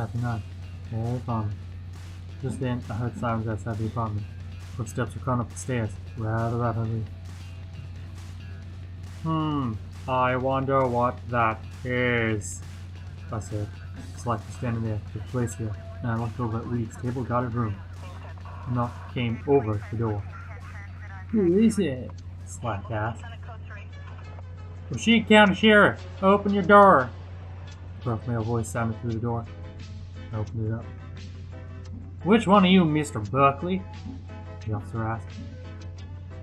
Chapter 9. Hold on. Just then, I heard sirens outside the apartment. Footsteps were coming up the stairs, rather rapidly. I wonder what that is, I said. Slack was standing there with Glacia, and I looked over at Weed's table-guarded room. A knock came over the door. Who is it? Slack asked. Rashid County Sheriff, open your door! A gruff male voice sounded through the door. I opened it up. Which one are you, Mr. Buckley? The officer asked.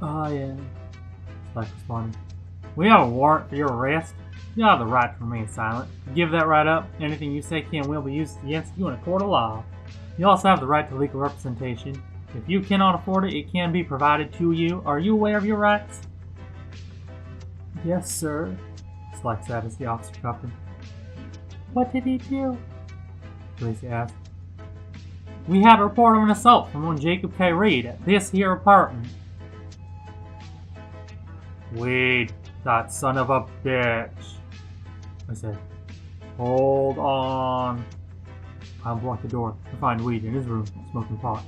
I am, Slack responded. We have a warrant for your arrest. You have the right to remain silent. Give that right up. Anything you say can will be used against you in a court of law. You also have the right to legal representation. If you cannot afford it, it can be provided to you. Are you aware of your rights? Yes, sir, Slack said as the officer cuffed him. What did he do? Tracy asked. We had a report of an assault from one Jacob K. Reed at this here apartment. Weed, that son of a bitch, I said. Hold on. I unblocked the door to find Weed in his room, smoking pot.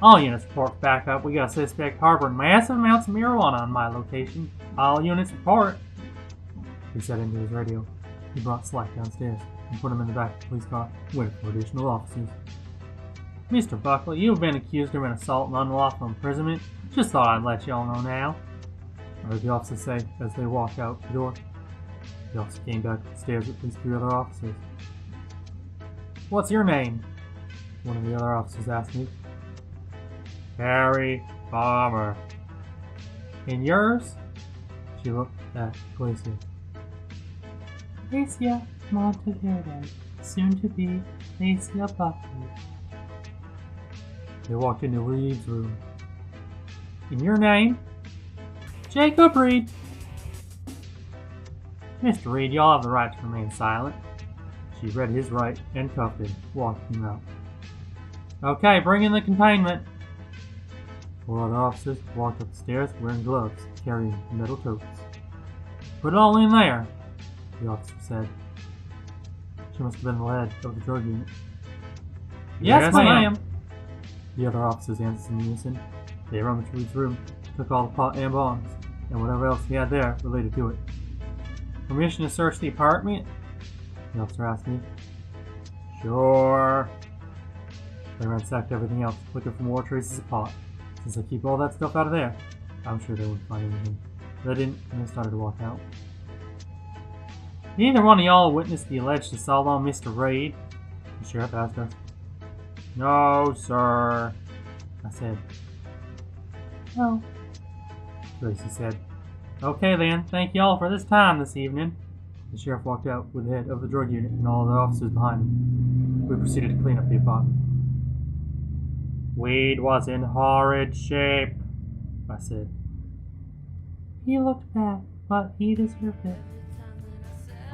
All units report back up. We got a suspect harboring massive amounts of marijuana on my location. All units report. He said into his radio. He brought Slack downstairs and put him in the back of the police car, waiting for additional officers. Mr. Buckley, you've been accused of an assault and unlawful imprisonment. Just thought I'd let y'all know now, I heard the officer say as they walked out the door. The officer came back up the stairs with at least 3 other officers. What's your name? One of the other officers asked me. Harry Palmer. And yours? She looked at Glacia. Glacia Monteverde, soon to be Glacia Buckley. They walked into Reed's room. In your name? Jacob Reed. Mr. Reed, y'all have the right to remain silent. She read his right and cuffed him, walking him out. Okay, bring in the containment. 4 other officers walked up the stairs wearing gloves, carrying metal totes. Put it all in there, the officer said. She must have been the head of the drug unit. Yes, ma'am. The other officers answered in unison. They rummaged through his room, took all the pot and bongs, and whatever else he had there related to it. Permission to search the apartment? The officer asked me. Sure. They ransacked everything else, looking for more traces of pot. Since I keep all that stuff out of there, I'm sure they wouldn't find anything. They didn't, and they started to walk out. Neither one of y'all witnessed the alleged assault on Mr. Reed? The sheriff asked us. No, sir, I said. No, Tracy said. Okay then, thank y'all for this time this evening. The sheriff walked out with the head of the drug unit and all the officers behind him. We proceeded to clean up the apartment. Weed was in horrid shape, I said. He looked bad, but he deserved it.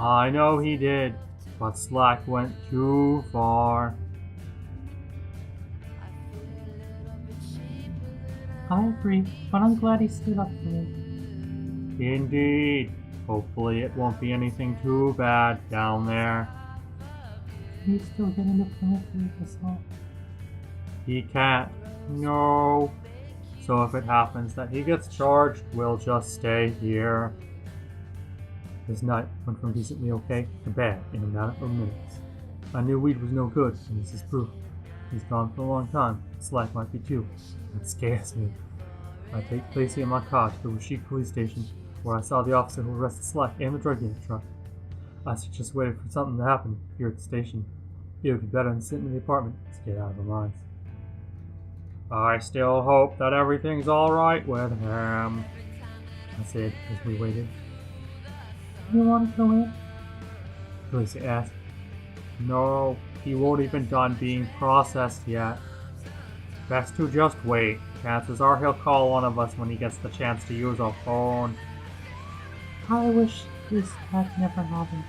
I know he did, but Slack went too far. I agree, but I'm glad he stood up for me. Indeed. Hopefully it won't be anything too bad down there. Can you still get into Plymouth with assault? He can't. No. So if it happens that he gets charged, we'll just stay here. His night went from decently okay to bad in a matter of minutes. I knew Weed was no good, and this is proof. He's gone for a long time. Slack might be too. That scares me. I take Glacia in my car to the Rashid police station, where I saw the officer who arrested Slack and the drug unit truck. I just waited for something to happen here at the station. It would be better than sitting in the apartment to get out of our minds. I still hope that everything's alright with him, I said as we waited. You want to go in? Glacia asked. No, he won't even done being processed yet. Best to just wait. Chances are he'll call one of us when he gets the chance to use a phone. I wish this had never happened.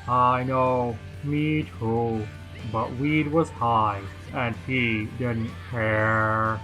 I know, me too. But Weed was high, and he didn't care.